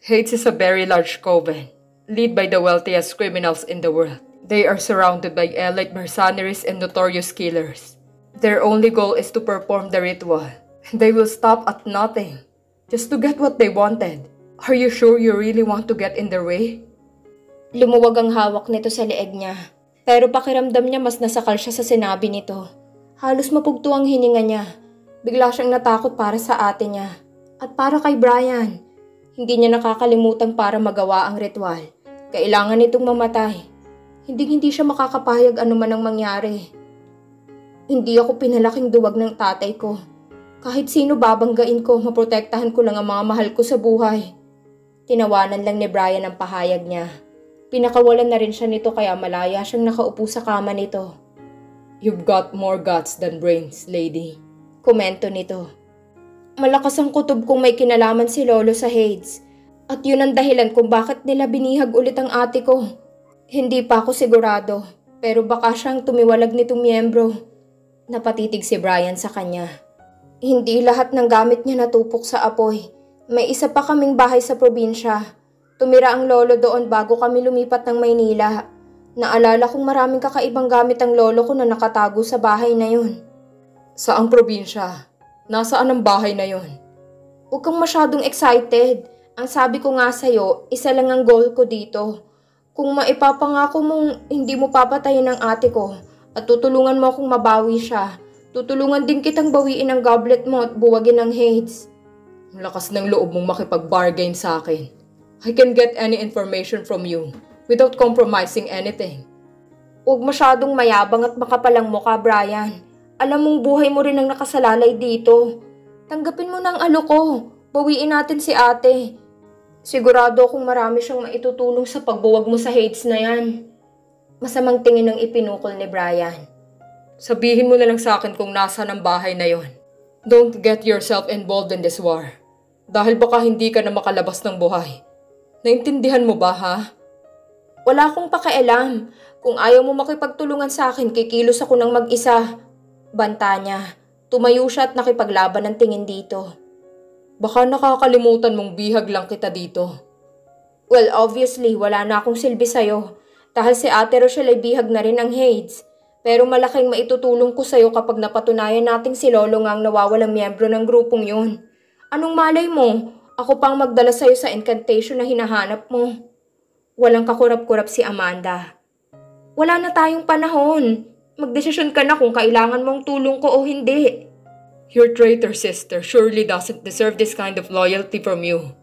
Hades is a very large coven, led by the wealthiest criminals in the world. They are surrounded by elite mercenaries and notorious killers. Their only goal is to perform the ritual. They will stop at nothing, just to get what they wanted. Are you sure you really want to get in their way? Lumuwag ang hawak nito sa leeg niya. Pero pakiramdam niya mas nasakal siya sa sinabi nito. Halos mapugto ang hininga niya. Bigla siyang natakot para sa ate niya. At para kay Brian. Hindi niya nakakalimutan para magawa ang ritual. Kailangan nitong mamatay. Hindi siya makakapahayag anuman ang mangyari. Hindi ako pinalaking duwag ng tatay ko. Kahit sino babanggain ko, maprotektahan ko lang ang mga mahal ko sa buhay. Tinawanan lang ni Brian ang pahayag niya. Pinakawalan na rin siya nito kaya malaya siyang nakaupo sa kama nito. You've got more guts than brains, lady. Komento nito. Malakas ang kutob kung may kinalaman si Lolo sa Hades. At yun ang dahilan kung bakit nila binihag ulit ang ate ko. Hindi pa ako sigurado, pero baka siyang tumiwalag nitong miyembro. Napatitig si Brian sa kanya. Hindi lahat ng gamit niya natupok sa apoy. May isa pa kaming bahay sa probinsya. Tumira ang lolo doon bago kami lumipat ng Maynila. Naalala kong maraming kakaibang gamit ang lolo ko na nakatago sa bahay na yun. Saang probinsya? Nasaan ang bahay na yun? Huwag kang masyadong excited. Ang sabi ko nga sa'yo, isa lang ang goal ko dito. Kung maipapangako mong hindi mo papatayin ang ate ko at tutulungan mo akong mabawi siya, tutulungan din kitang bawiin ang goblet mo at buwagin ang Hades. Ang lakas ng loob mong makipag-bargain sa akin. I can get any information from you without compromising anything. Huwag masyadong mayabang at makapalang mukha, Brian. Alam mong buhay mo rin ang nakasalalay dito. Tanggapin mo ng alo ko. Bawiin natin si ate. Sigurado akong marami siyang maitutulong sa pagbuwag mo sa Hades na yan. Masamang tingin ang ipinukol ni Brian. Sabihin mo na lang sa akin kung nasaan ang bahay na yon. Don't get yourself involved in this war. Dahil baka hindi ka na makalabas ng buhay. Naintindihan mo ba, ha? Wala akong pakialam. Kung ayaw mo makipagtulungan sa akin, kikilos ako ng mag-isa. Banta niya. Tumayo siya at nakipaglaban ng tingin dito. Baka nakakalimutan mong bihag lang kita dito. Well, obviously, wala na akong silbi sa'yo. Dahil si Ate Rochelle ay bihag na rin ng Hades. Pero malaking maitutulong ko sa'yo kapag napatunayan nating si Lolo nga ang nawawalang miyembro ng grupong yun. Anong malay mo? Ako pang magdala sa'yo sa incantation na hinahanap mo. Walang kakurap-kurap si Amanda. Wala na tayong panahon. Magdesisyon ka na kung kailangan mong tulong ko o hindi. Your traitor sister surely doesn't deserve this kind of loyalty from you.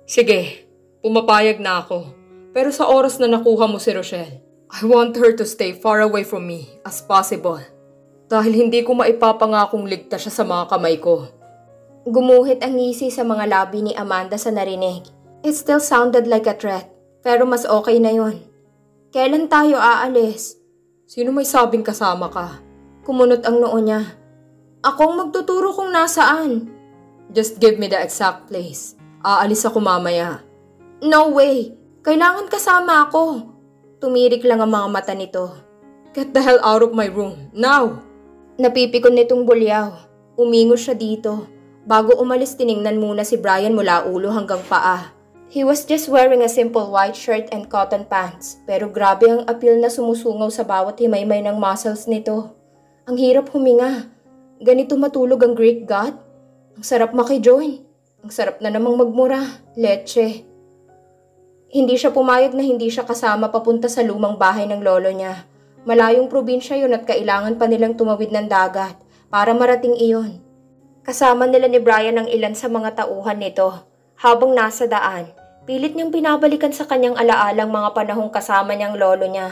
Sige, pumapayag na ako. Pero sa oras na nakuha mo si Rochelle, I want her to stay far away from me as possible. Dahil hindi ko maipapangakong ligtas siya sa mga kamay ko. Gumuhit ang ngisi sa mga labi ni Amanda sa narinig. It still sounded like a threat, pero mas okay na yon. Kailan tayo aalis? Sino may sabing kasama ka? Kumunot ang noo niya. Akong magtuturo kung nasaan. Just give me the exact place. Aalis ako mamaya. No way! Kailangan kasama ako. Tumirik lang ang mga mata nito. Get the hell out of my room, now! Napipikon nitong bulyaw. Umingos siya dito. Bago umalis, tiningnan muna si Brian mula ulo hanggang paa. He was just wearing a simple white shirt and cotton pants. Pero grabe ang appeal na sumusungaw sa bawat himaymay ng muscles nito. Ang hirap huminga. Ganito matulog ang Greek god? Ang sarap makijoin. Ang sarap na namang magmura. Leche. Hindi siya pumayag na hindi siya kasama papunta sa lumang bahay ng lolo niya. Malayong probinsya yun at kailangan pa nilang tumawid ng dagat para marating iyon. Kasama nila ni Brian ang ilan sa mga tauhan nito. Habang nasa daan, pilit niyang pinabalikan sa kanyang alaalang mga panahong kasama niyang lolo niya.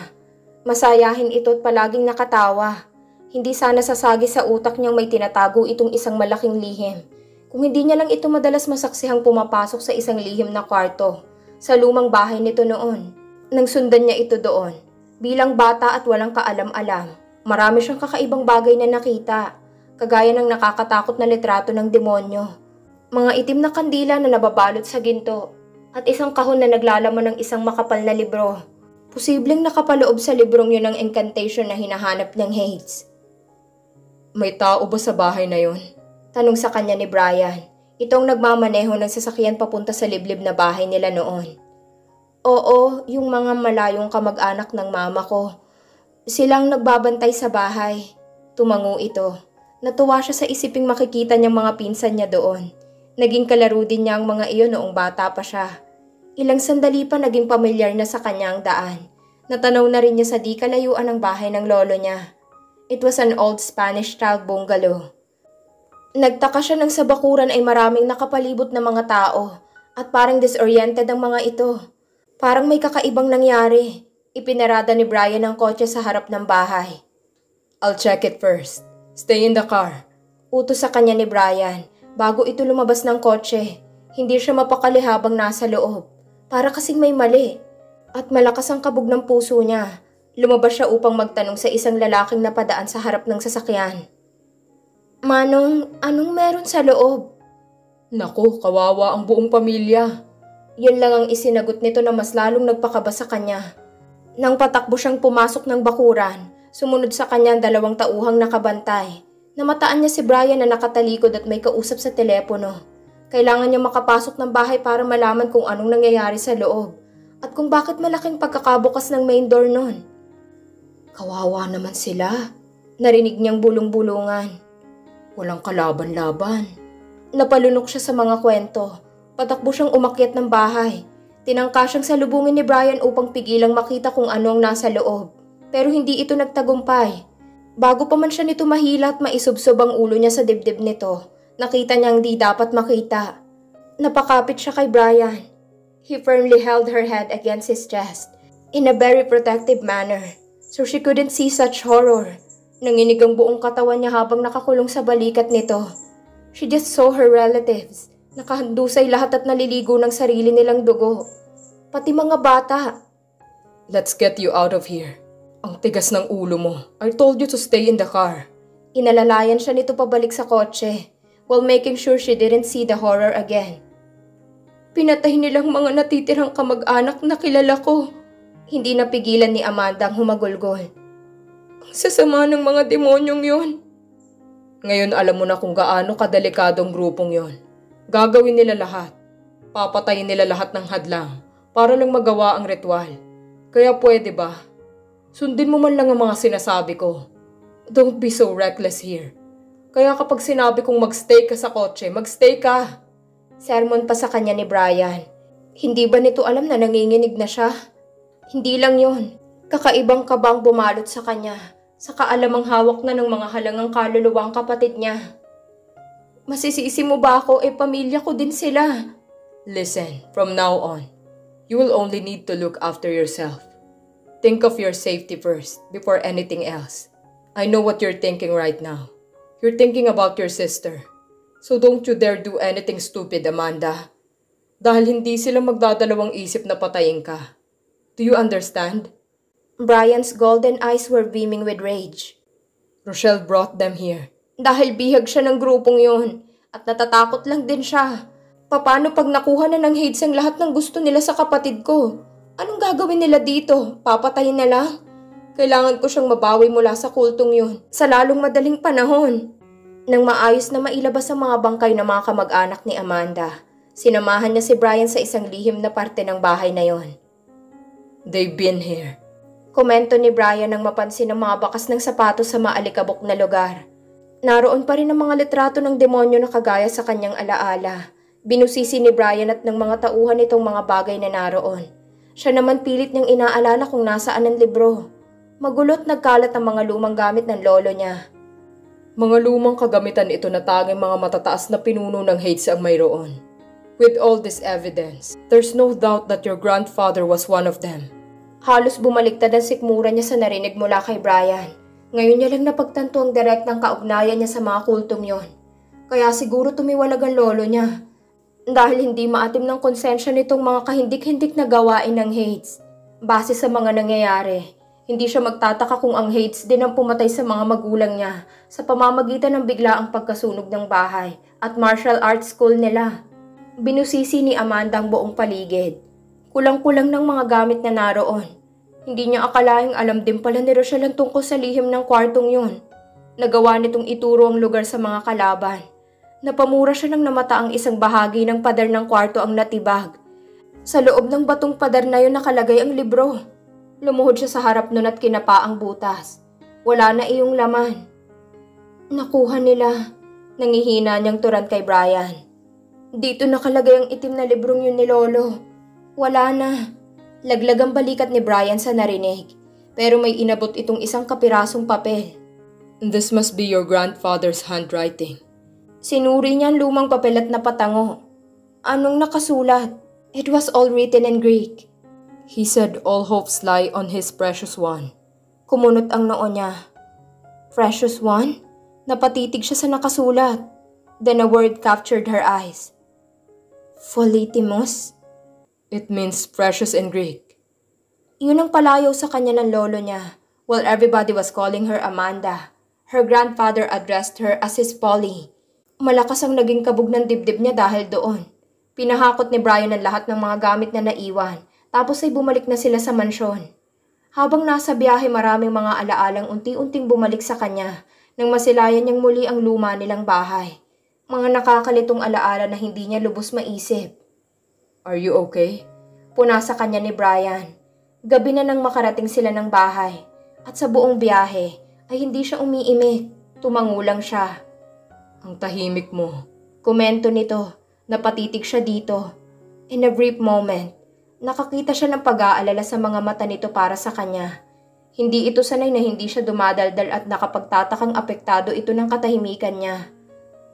Masayahin ito at palaging nakatawa. Hindi sana sasagi sa utak niyang may tinatago itong isang malaking lihim. Kung hindi niya lang ito madalas masaksihang pumapasok sa isang lihim na kwarto, sa lumang bahay nito noon. Nang sundan niya ito doon, bilang bata at walang kaalam-alam, marami siyang kakaibang bagay na nakita, kagaya ng nakakatakot na litrato ng demonyo. Mga itim na kandila na nababalot sa ginto, at isang kahon na naglalaman ng isang makapal na libro. Posibleng nakapaloob sa librong yun ang incantation na hinahanap ng Hades. May tao ba sa bahay na yun? Tanong sa kanya ni Brian. Itong nagmamaneho ng sasakyan papunta sa liblib na bahay nila noon. Oo, yung mga malayong kamag-anak ng mama ko. Silang nagbabantay sa bahay. Tumango ito. Natuwa siya sa isiping makikita niyang mga pinsan niya doon. Naging kalaro din niya ang mga iyon noong bata pa siya. Ilang sandali pa naging pamilyar na sa kanya ang daan. Natanaw na rin niya sa di kalayuan ng bahay ng lolo niya. It was an old Spanish-style bungalow. Nagtaka siya nang sa bakuran ay maraming nakapalibot na mga tao at parang disoriented ang mga ito. Parang may kakaibang nangyari. Ipinarada ni Brian ang kotse sa harap ng bahay. I'll check it first. Stay in the car. Utos sa kanya ni Brian bago ito lumabas ng kotse. Hindi siya mapakali habang nasa loob. Para kasing may mali. At malakas ang kabog ng puso niya. Lumabas siya upang magtanong sa isang lalaking napadaan sa harap ng sasakyan. Manong, anong meron sa loob? Naku, kawawa ang buong pamilya. Yun lang ang isinagot nito na mas lalong nagpakaba sa kanya. Nang patakbo siyang pumasok ng bakuran, sumunod sa kanya ang 2 tauhang nakabantay. Namataan niya si Brian na nakatalikod at may kausap sa telepono. Kailangan niya makapasok ng bahay para malaman kung anong nangyayari sa loob at kung bakit malaking pagkakabukas ng main door nun. Kawawa naman sila. Narinig niyang bulong-bulungan. Walang kalaban-laban. Napalunok siya sa mga kwento. Patakbo siyang umakyat ng bahay. Tinangka siyang salubungin ni Brian upang pigilang makita kung ano ang nasa loob. Pero hindi ito nagtagumpay. Bago pa man siya nito mahila at maisubsob ang ulo niya sa dibdib nito, nakita niyang di dapat makita. Napakapit siya kay Brian. He firmly held her head against his chest in a very protective manner so she couldn't see such horror. Nanginig ang buong katawan niya habang nakakulong sa balikat nito. She just saw her relatives. Nakahandusay lahat at naliligo ng sarili nilang dugo. Pati mga bata. Let's get you out of here. Ang tigas ng ulo mo. I told you to stay in the car. Inalalayan siya nito pabalik sa kotse while making sure she didn't see the horror again. Pinatay nilang mga natitirang kamag-anak na kilala ko. Hindi napigilan ni Amanda ang humagulgol. Ang sasama ng mga demonyong yon. Ngayon alam mo na kung gaano kadelikadong grupong yon. Gagawin nila lahat. Papatayin nila lahat ng hadlang para lang magawa ang ritual. Kaya pwede ba? Sundin mo man lang ang mga sinasabi ko. Don't be so reckless here. Kaya kapag sinabi kong magstay ka sa kotse, magstay ka. Sermon pa sa kanya ni Brian. Hindi ba nito alam na nanginginig na siya? Hindi lang yon. Kakaibang kabang bumalot sa kanya. Sa kaalamang hawak na ng mga halangang kaluluwang kapatid niya. Masisisi mo ba ako? Pamilya ko din sila. Listen, from now on, you will only need to look after yourself. Think of your safety first before anything else. I know what you're thinking right now. You're thinking about your sister. So don't you dare do anything stupid, Amanda. Dahil hindi sila magdadalawang isip na patayin ka. Do you understand? Brian's golden eyes were beaming with rage. Rochelle brought them here. Dahil bihag siya ng grupong yon at natatakot lang din siya. Paano pag nakuha na ng Hades ang lahat ng gusto nila sa kapatid ko? Anong gagawin nila dito? Papatayin na lang? Kailangan ko siyang mabawi mula sa kultong yon sa lalong madaling panahon. Nang maayos na mailabas ang mga bangkay ng mga kamag-anak ni Amanda, sinamahan niya si Brian sa isang lihim na parte ng bahay na yon. They've been here. Komento ni Brian nang mapansin ang mga bakas ng sapatos sa maalikabok na lugar. Naroon pa rin ang mga litrato ng demonyo na kagaya sa kanyang alaala. Binusisi ni Brian at ng mga tauhan itong mga bagay na naroon. Siya naman pilit niyang inaalala kung nasaan ang libro. Magulot nagkalat ang mga lumang gamit ng lolo niya. Mga lumang kagamitan ito na tanging mga matataas na pinuno ng Hades ang mayroon. With all this evidence, there's no doubt that your grandfather was one of them. Halos bumaliktad ang sikmura niya sa narinig mula kay Brian. Ngayon niya lang napagtanto ang direktang kaugnayan niya sa mga kultong yon. Kaya siguro tumiwalag ang lolo niya. Dahil hindi maatim ng konsensya nitong mga kahindik-hindik na gawain ng Hades. Base sa mga nangyayari, hindi siya magtataka kung ang Hades din ang pumatay sa mga magulang niya sa pamamagitan ng biglaang pagkasunog ng bahay at martial arts school nila. Binusisi ni Amanda ang buong paligid. Kulang-kulang ng mga gamit na naroon. Hindi niya akalaing alam din pala ni Rochelle ang tungkol sa lihim ng kwartong yun. Nagawa nitong ituro ang lugar sa mga kalaban. Napamura siya ng namata ang isang bahagi ng pader ng kwarto ang natibag. Sa loob ng batong pader na yun nakalagay ang libro. Lumuhod siya sa harap nun at kinapa ang butas. Wala na iyong laman. Nakuha nila. Nangihina niyang turan kay Brian. Dito nakalagay ang itim na librong yun ni Lolo. Wala na. Laglag ang balikat ni Brian sa narinig. Pero may inabot itong isang kapirasong papel. This must be your grandfather's handwriting. Sinuri niya ang lumang papel at napatango. Anong nakasulat? It was all written in Greek. He said all hopes lie on his precious one. Kumunot ang noo niya. Precious one? Napatitig siya sa nakasulat. Then a word captured her eyes. Pholitimos? It means precious in Greek. Yun ang palayaw sa kanya ng lolo niya. While everybody was calling her Amanda, her grandfather addressed her as his Polly. Malakas ang naging kabog ng dibdib niya dahil doon. Pinahakot ni Brian ang lahat ng mga gamit na naiwan, tapos ay bumalik na sila sa mansyon. Habang nasa biyahe, maraming mga alaalang unti-unting bumalik sa kanya nang masilayan niyang muli ang luma nilang bahay. Mga nakakalitong alaala na hindi niya lubos maisip. Are you okay? Puna sa kanya ni Brian. Gabi na nang makarating sila ng bahay at sa buong biyahe ay hindi siya umiimik. Tumangulang siya. Ang tahimik mo. Komento nito. Napatitig siya dito. In a brief moment, nakakita siya ng pag-aalala sa mga mata nito para sa kanya. Hindi ito sanay na hindi siya dumadaldal at nakapagtatakang apektado ito ng katahimikan niya.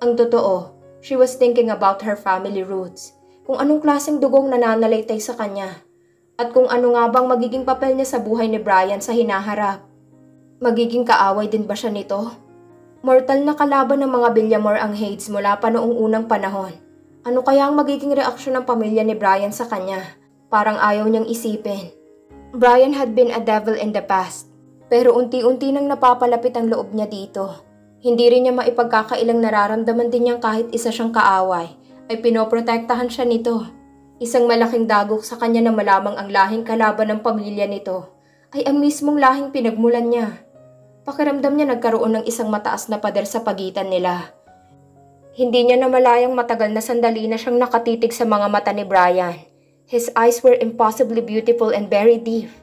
Ang totoo, she was thinking about her family roots, kung anong klaseng dugong nananalaytay sa kanya, at kung ano nga bang magiging papel niya sa buhay ni Brian sa hinaharap. Magiging kaaway din ba siya nito? Mortal na kalaban ng mga Villamor ang Hades mula pa noong unang panahon. Ano kaya ang magiging reaksyon ng pamilya ni Brian sa kanya? Parang ayaw niyang isipin. Brian had been a devil in the past, pero unti-unti nang napapalapit ang loob niya dito. Hindi rin niya maipagkakailang nararamdaman din niyang kahit isa siyang kaaway, ay pinoprotektahan siya nito. Isang malaking dagok sa kanya na malamang ang lahing kalaban ng pamilya nito ay ang mismong lahing pinagmulan niya. Pakiramdam niya nagkaroon ng isang mataas na pader sa pagitan nila. Hindi niya namalayang matagal na sandali na siyang nakatitig sa mga mata ni Brian. His eyes were impossibly beautiful and very deep.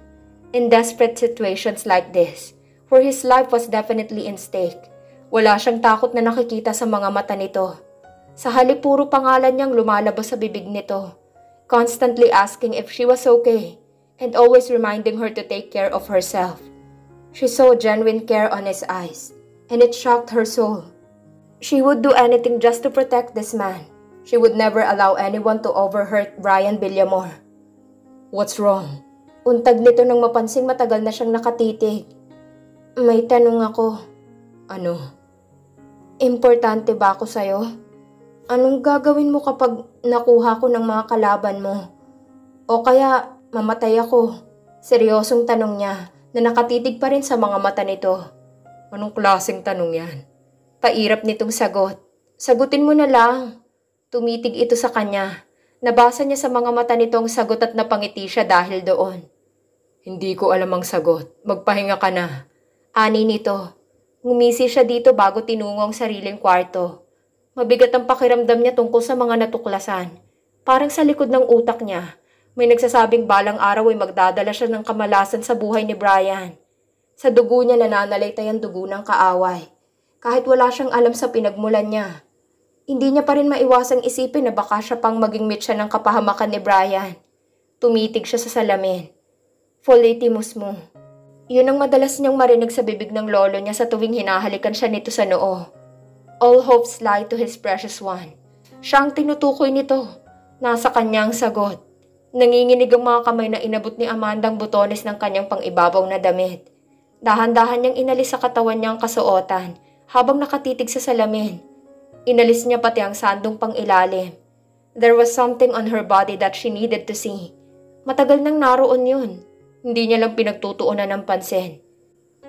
In desperate situations like this, where his life was definitely in stake, wala siyang takot na nakikita sa mga mata nito. Sa halip puro pangalan niyang lumalabas sa bibig nito, constantly asking if she was okay, and always reminding her to take care of herself. She saw genuine care on his eyes, and it shocked her soul. She would do anything just to protect this man. She would never allow anyone to overhurt Brian Villamor. What's wrong? Untag nito nang mapansing matagal na siyang nakatitig. May tanong ako. Ano? Importante ba ako sa'yo? Anong gagawin mo kapag nakuha ko ng mga kalaban mo? O kaya mamatay ako? Seryosong tanong niya na nakatitig pa rin sa mga mata nito. Anong klaseng tanong yan? Pairap nitong sagot. Sagutin mo na lang. Tumitig ito sa kanya. Nabasa niya sa mga mata nitong sagot at napangiti siya dahil doon. Hindi ko alam ang sagot. Magpahinga ka na. Ani nito. Ngumisi siya dito bago tinungo ang sariling kwarto. Mabigat ang pakiramdam niya tungkol sa mga natuklasan. Parang sa likod ng utak niya, may nagsasabing balang araw ay magdadala siya ng kamalasan sa buhay ni Brian. Sa dugo niya nananalaytay ang dugo ng kaaway. Kahit wala siyang alam sa pinagmulan niya. Hindi niya pa rin maiwasang isipin na baka siya pang maging mitsa ng kapahamakan ni Brian. Tumitig siya sa salamin. Pholitimos mo. Yun ang madalas niyang marinig sa bibig ng lolo niya sa tuwing hinahalikan siya nito sa noo. All hopes lie to his precious one. Siya ang tinutukoy nito. Nasa kanya ang sagot. Nanginginig ang mga kamay na inabot ni Amanda ang butones ng kanyang pang-ibabaw na damit. Dahan-dahan niyang inalis sa katawan niya ang kasuotan habang nakatitig sa salamin. Inalis niya pati ang sandong pang-ilalim. There was something on her body that she needed to see. Matagal nang naroon yun. Hindi niya lang pinagtutuunan ng pansin.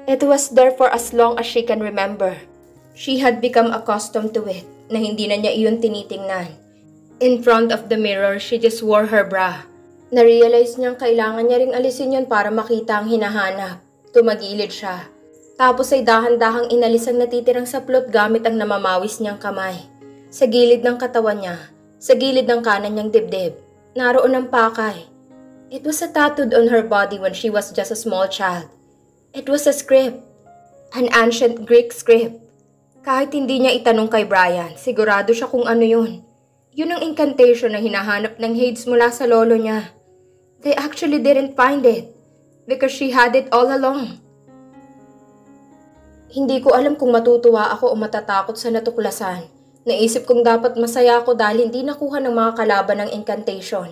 It was there for as long as she can remember. She had become accustomed to it, na hindi na niya iyon tinitingnan. In front of the mirror, she just wore her bra. Narealize niyang kailangan niya ring alisin yun para makita ang hinahanap. Tumagilid siya. Tapos ay dahan-dahang inalis ang natitirang saplot gamit ang namamawis niyang kamay. Sa gilid ng katawan niya, sa gilid ng kanan niyang dibdib, naroon ang pakay. It was tattooed on her body when she was just a small child. It was a script. An ancient Greek script. Kahit hindi niya itanong kay Brian, sigurado siya kung ano yun. Yun ang incantation na hinahanap ng Hades mula sa lolo niya. They actually didn't find it because she had it all along. Hindi ko alam kung matutuwa ako o matatakot sa natuklasan. Naisip kong dapat masaya ako dahil hindi nakuha ng mga kalaban ng incantation.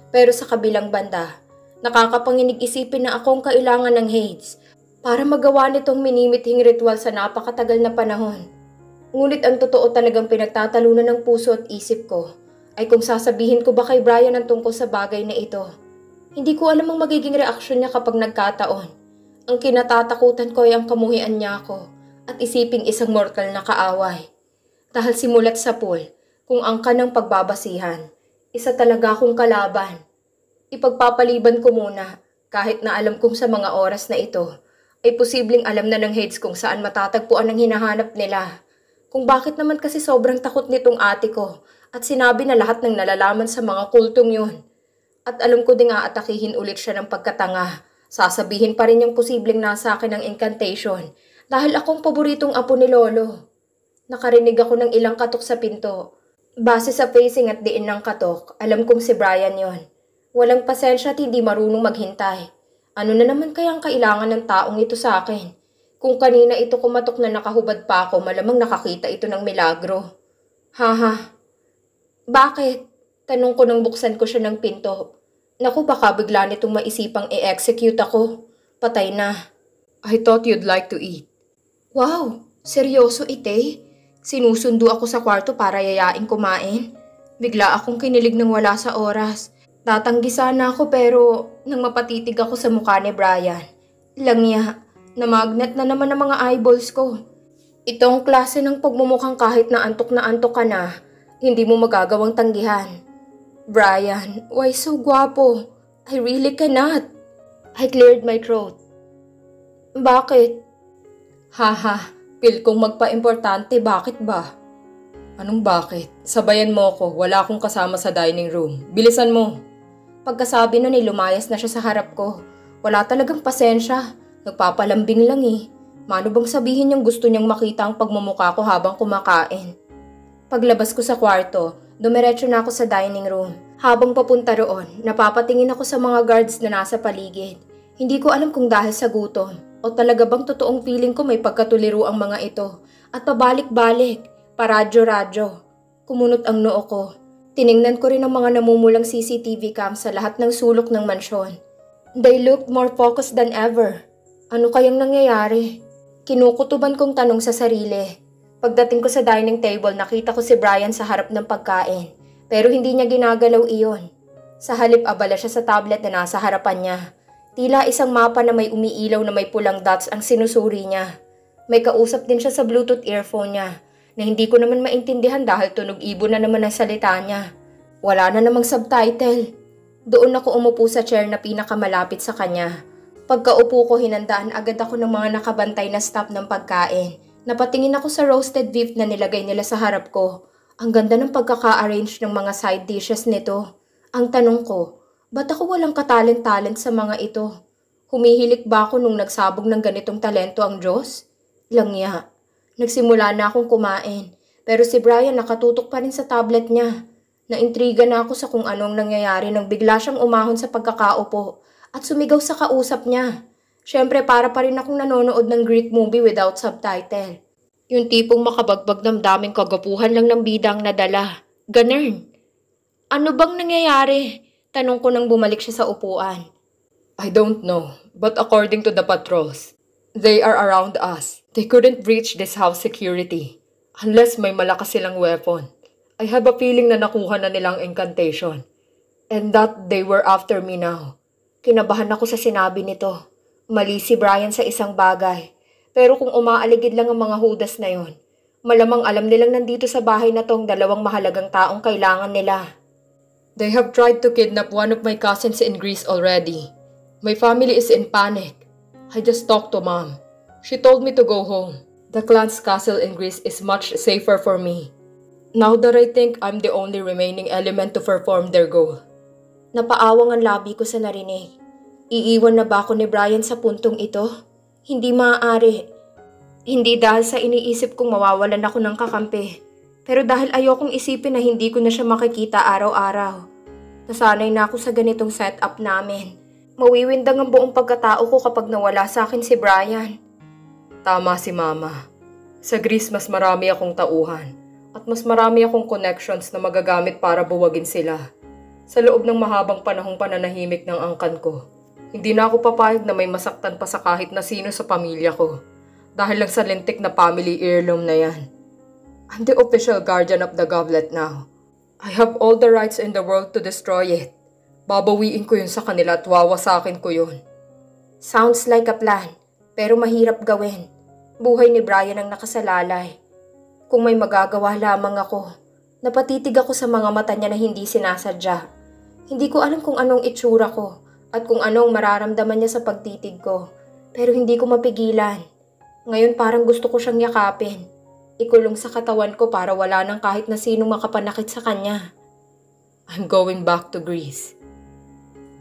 Pero sa kabilang banda, nakakapanginig isipin na akong kailangan ng Hades para magawa nitong minimithing ritual sa napakatagal na panahon. Ngunit ang totoo talagang pinagtatalunan ng puso at isip ko ay kung sasabihin ko ba kay Brian ang tungkol sa bagay na ito. Hindi ko alam ang magiging reaksyon niya kapag nagkataon. Ang kinatatakutan ko ay ang kamuhian niya ako at isiping isang mortal na kaaway. Dahil simulat sa pool, kung angka ng pagbabasihan, isa talaga akong kalaban. Ipagpapaliban ko muna, kahit na alam kong sa mga oras na ito, ay posibleng alam na ng Hades kung saan matatagpuan ang hinahanap nila. Kung bakit naman kasi sobrang takot nitong ate ko at sinabi na lahat ng nalalaman sa mga kultong yun. At alam ko ding aatakihin ulit siya ng pagkatanga. Sasabihin pa rin yung posibleng nasa akin ng incantation dahil akong paboritong apo ni Lolo. Nakarinig ako ng ilang katok sa pinto. Base sa pacing at diin ng katok, alam kong si Brian yon. Walang pasensya at hindi marunong maghintay. Ano na naman kaya ang kailangan ng taong ito sa akin? Kung kanina ito kumatok na nakahubad pa ako, malamang nakakita ito ng milagro. Haha. Bakit? Tanong ko nang buksan ko siya ng pinto. Naku, baka bigla nitong maisipang i-execute ako. Patay na. I thought you'd like to eat. Wow, seryoso ite? Sinusundo ako sa kwarto para yayaing kumain. Bigla akong kinilig ng wala sa oras. Tatanggi sana ako pero nang mapatitig ako sa mukha ni Brian. Langya, namagnet na naman ang mga eyeballs ko. Itong klase ng pagmumukhang kahit na antok ka na, hindi mo magagawang tanggihan. Brian, why so guwapo? I really cannot. I cleared my throat. Bakit? Haha, pil kong magpa-importante, bakit ba? Anong bakit? Sabayan mo ko, wala akong kasama sa dining room. Bilisan mo. Pagkasabi nun ay lumayas na siya sa harap ko. Wala talagang pasensya. Nagpapalambing lang eh. Mano bang sabihin niyang gusto niyang makita ang pagmumukha ko habang kumakain? Paglabas ko sa kwarto, dumiretso na ako sa dining room. Habang papunta roon, napapatingin ako sa mga guards na nasa paligid. Hindi ko alam kung dahil sa gutom o talaga bang totoong feeling ko may pagkatuliro ang mga ito. At pabalik-balik, paradyo-radyo. Kumunot ang noo ko. Tiningnan ko rin ang mga namumulang CCTV cam sa lahat ng sulok ng mansyon. They looked more focused than ever. Ano kayang nangyayari? Kinukutuban kong tanong sa sarili. Pagdating ko sa dining table, nakita ko si Brian sa harap ng pagkain. Pero hindi niya ginagalaw iyon. Sa halip, abala siya sa tablet na nasa harapan niya. Tila isang mapa na may umiilaw na may pulang dots ang sinusuri niya. May kausap din siya sa Bluetooth earphone niya na hindi ko naman maintindihan dahil tunog ibon na naman ang salita niya. Wala na namang subtitle. Doon ako umupo sa chair na pinakamalapit sa kanya. Pagkaupo ko, hinandaan agad ako ng mga nakabantay na staff ng pagkain. Napatingin ako sa roasted beef na nilagay nila sa harap ko. Ang ganda ng pagkaka-arrange ng mga side dishes nito. Ang tanong ko, ba't ako walang katalent-talent sa mga ito? Humihilik ba ako nung nagsabog ng ganitong talento ang Diyos? Langya. Nagsimula na akong kumain. Pero si Brian nakatutok pa rin sa tablet niya. Naintriga na ako sa kung anong nangyayari nang bigla siyang umahon sa pagkakaupo at sumigaw sa kausap niya. Siyempre para pa rin akong nanonood ng Greek movie without subtitle. Yung tipong makabagbag ng daming kagapuhan lang ng bidang nadala. Ganun. Ano bang nangyayari? Tanong ko nang bumalik siya sa upuan. I don't know, but according to the patrols, they are around us. They couldn't breach this house security unless may malakas silang weapon. I have a feeling na nakuha na nilang incantation and that they were after me now. Kinabahan ako sa sinabi nito. Mali si Brian sa isang bagay. Pero kung umaaligid lang ang mga hudas na yon, malamang alam nilang nandito sa bahay na tong dalawang mahalagang taong kailangan nila. They have tried to kidnap one of my cousins in Greece already. My family is in panic. I just talked to Mom. She told me to go home. The clan's castle in Greece is much safer for me. Now that I think I'm the only remaining element to perform their goal. Napaawang ang labi ko sa narinig. Iiwan na ba ako ni Brian sa puntong ito? Hindi maaari. Hindi dahil sa iniisip kong mawawalan ako ng kakampi, pero dahil ayokong isipin na hindi ko na siya makikita araw-araw. Nasanay na ako sa ganitong setup namin. Mawiwindang ang buong pagkatao ko kapag nawala sa akin si Brian. Tama si Mama. Sa Greece mas marami akong tauhan at mas marami akong connections na magagamit para buwagin sila. Sa loob ng mahabang panahong pananahimik ng angkan ko, hindi na ako papayag na may masaktan pa sa kahit na sino sa pamilya ko dahil lang sa lintik na family heirloom na yan. I'm the official guardian of the goblet now. I have all the rights in the world to destroy it. Babawiin ko yun sa kanila at wawasakin ko yun. Sounds like a plan, pero mahirap gawin. Buhay ni Brian ang nakasalalay. Kung may magagawa lamang ako, napatitig ako sa mga mata niya na hindi sinasadya. Hindi ko alam kung anong itsura ko at kung anong mararamdaman niya sa pagtitig ko, pero hindi ko mapigilan. Ngayon parang gusto ko siyang yakapin. Ikulong sa katawan ko para wala nang kahit na sinong makapanakit sa kanya. I'm going back to Greece.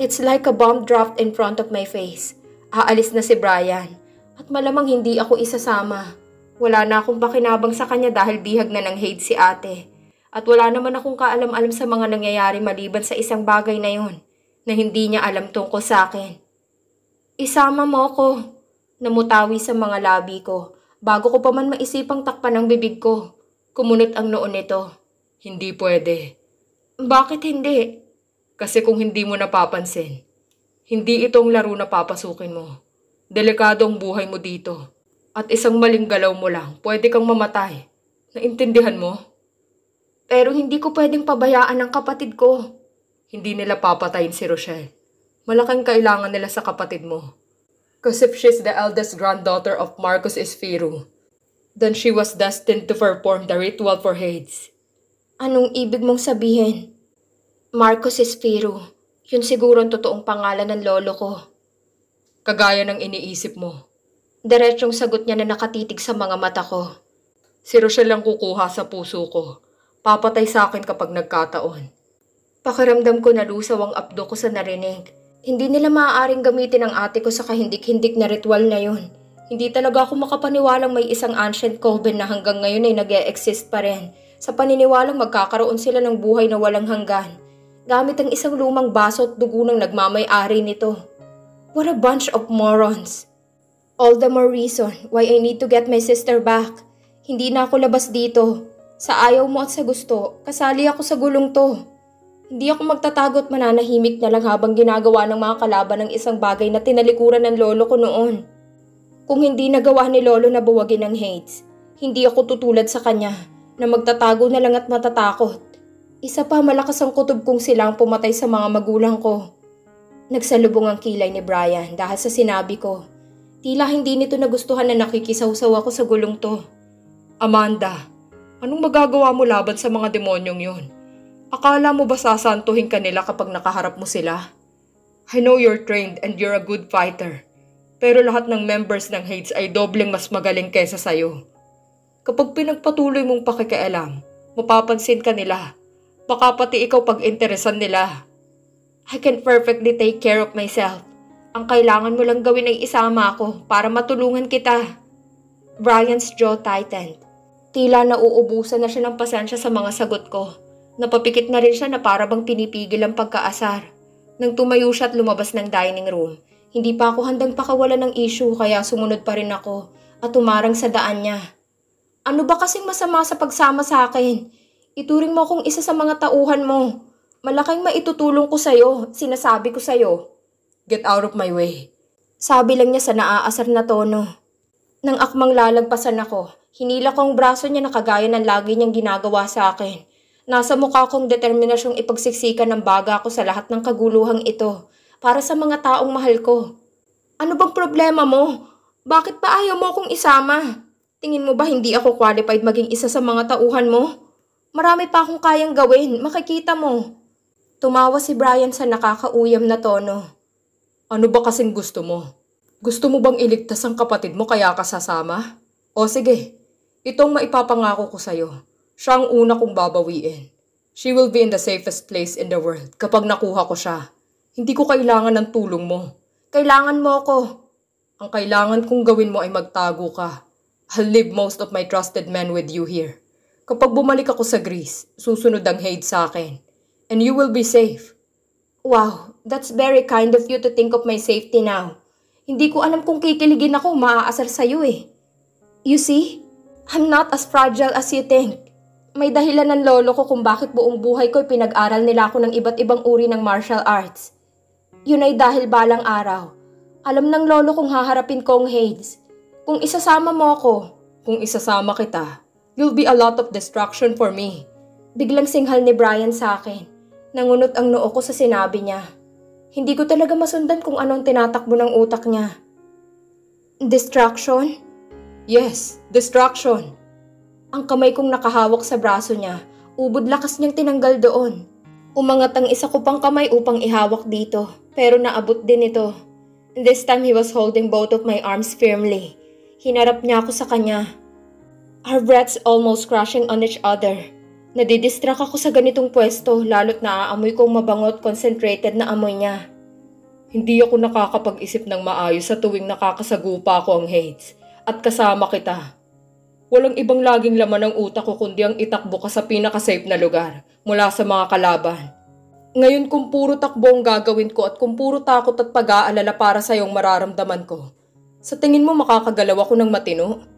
It's like a bomb dropped in front of my face. Aalis na si Brian at malamang hindi ako isasama. Wala na akong pakinabang sa kanya dahil bihag na ng hate si ate. At wala naman akong kaalam-alam sa mga nangyayari maliban sa isang bagay na yun na hindi niya alam tungkol sa akin. Isama mo ko. Namutawi sa mga labi ko bago ko pa man maisipang takpan ang bibig ko. Kumunot ang noon nito. Hindi pwede. Bakit hindi? Kasi kung hindi mo napapansin, hindi itong laro na papasukin mo. Delikado ang buhay mo dito. At isang maling galaw mo lang, pwede kang mamatay. Naintindihan mo? Pero hindi ko pwedeng pabayaan ang kapatid ko. Hindi nila papatayin si Rochelle. Malaking kailangan nila sa kapatid mo. Because if she's the eldest granddaughter of Marcus Esfiru, then she was destined to perform the ritual for Hades. Anong ibig mong sabihin? Marcus Esfiru, yun siguro ang totoong pangalan ng lolo ko. Kagaya ng iniisip mo. Diretsong sagot niya na nakatitig sa mga mata ko. Si Rochelle ang kukuha sa puso ko. Papatay sa akin kapag nagkataon. Pakiramdam ko na lusaw ang abdo ko sa narinig. Hindi nila maaaring gamitin ang ate ko sa kahindik-hindik na ritual na yun. Hindi talaga ako makapaniwalang may isang ancient coven na hanggang ngayon ay nag-e-exist pa rin. Sa paniniwalang magkakaroon sila ng buhay na walang hanggan. Gamit ang isang lumang baso at dugo ng nagmamay-ari nito. What a bunch of morons. All the more reason why I need to get my sister back. Hindi na ako labas dito. Sa ayaw mo at sa gusto, kasali ako sa gulong to. Hindi ako magtatago at mananahimik na lang habang ginagawa ng mga kalaban ng isang bagay na tinalikuran ng lolo ko noon. Kung hindi nagawa ni lolo na buwagin ng Hades, hindi ako tutulad sa kanya na magtatago na lang at matatakot. Isa pa, malakas ang kutob kong silang pumatay sa mga magulang ko. Nagsalubong ang kilay ni Brian dahil sa sinabi ko. Tila hindi nito nagustuhan na nakikisawsaw ako sa gulong to. Amanda, anong magagawa mo laban sa mga demonyong yun? Akala mo ba sasantuhin ka nila kapag nakaharap mo sila? I know you're trained and you're a good fighter. Pero lahat ng members ng Hades ay dobleng mas magaling kesa sayo. Kapag pinagpatuloy mong pakikialam, mapapansin ka nila. Baka pati ikaw pag-interesan nila. I can perfectly take care of myself. Ang kailangan mo lang gawin ay isama ako para matulungan kita. Brian's jaw tightened. Tila nauubusan na siya ng pasensya sa mga sagot ko. Napapikit na rin siya na para bang pinipigil ang pagkaasar. Nang tumayo siya at lumabas ng dining room, hindi pa ako handang pakawalan ng issue kaya sumunod pa rin ako at tumarang sa daan niya. Ano ba kasing masama sa pagsama sa akin? Ituring mo akong isa sa mga tauhan mo. Malaking maitutulong ko sa'yo, sinasabi ko sa'yo. Get out of my way. Sabi lang niya sa naaasar na tono. Nang akmang lalagpasan ako, hinila ko ang braso niya na kagaya ng lagi niyang ginagawa sa akin. Nasa mukha kong determinasyong ipagsiksikan ng baga ko sa lahat ng kaguluhang ito para sa mga taong mahal ko. Ano bang problema mo? Bakit pa ayaw mo akong isama? Tingin mo ba hindi ako qualified maging isa sa mga tauhan mo? Marami pa akong kayang gawin, makikita mo. Tumawa si Brian sa nakakauyam na tono. Ano ba kasing gusto mo? Gusto mo bang iligtas ang kapatid mo kaya ka sasama? O sige, itong maipapangako ko sa'yo. Siya ang una kong babawiin. She will be in the safest place in the world kapag nakuha ko siya. Hindi ko kailangan ng tulong mo. Kailangan mo ko. Ang kailangan kong gawin mo ay magtago ka. I'll leave most of my trusted men with you here. Kapag bumalik ako sa Greece, susunod ang Hades sa akin. And you will be safe. Wow, that's very kind of you to think of my safety now. Hindi ko alam kung kikiligin ako maaasar sa'yo eh. You see, I'm not as fragile as you think. May dahilan ng lolo ko kung bakit buong buhay ko pinag-aral nila ako ng iba't ibang uri ng martial arts. Yun ay dahil balang araw. Alam ng lolo kong haharapin ko ang Hades. Kung isasama mo ako, kung isasama kita, you'll be a lot of distraction for me. Biglang singhal ni Brian sa akin. Nangunot ang noo ko sa sinabi niya. Hindi ko talaga masundan kung anong tinatakbo ng utak niya. Distraction? Yes, distraction. Ang kamay kong nakahawak sa braso niya, ubod lakas niyang tinanggal doon. Umangat ang isa ko pang kamay upang ihawak dito, pero naabot din ito. This time he was holding both of my arms firmly. Hinarap niya ako sa kanya. Our breaths almost crashing on each other. Nadidistract ako sa ganitong pwesto, lalo't naaamoy kong mabangot concentrated na amoy niya. Hindi ako nakakapag-isip ng maayos sa tuwing nakakasagupa ko ang Hades at kasama kita. Walang ibang laging laman ng utak ko kundi ang itakbo ka sa pinaka-safe na lugar mula sa mga kalaban. Ngayon kung puro takbo ang gagawin ko at kung puro takot at pag-aalala para sa iyong mararamdaman ko, sa tingin mo makakagalaw ako ng matino?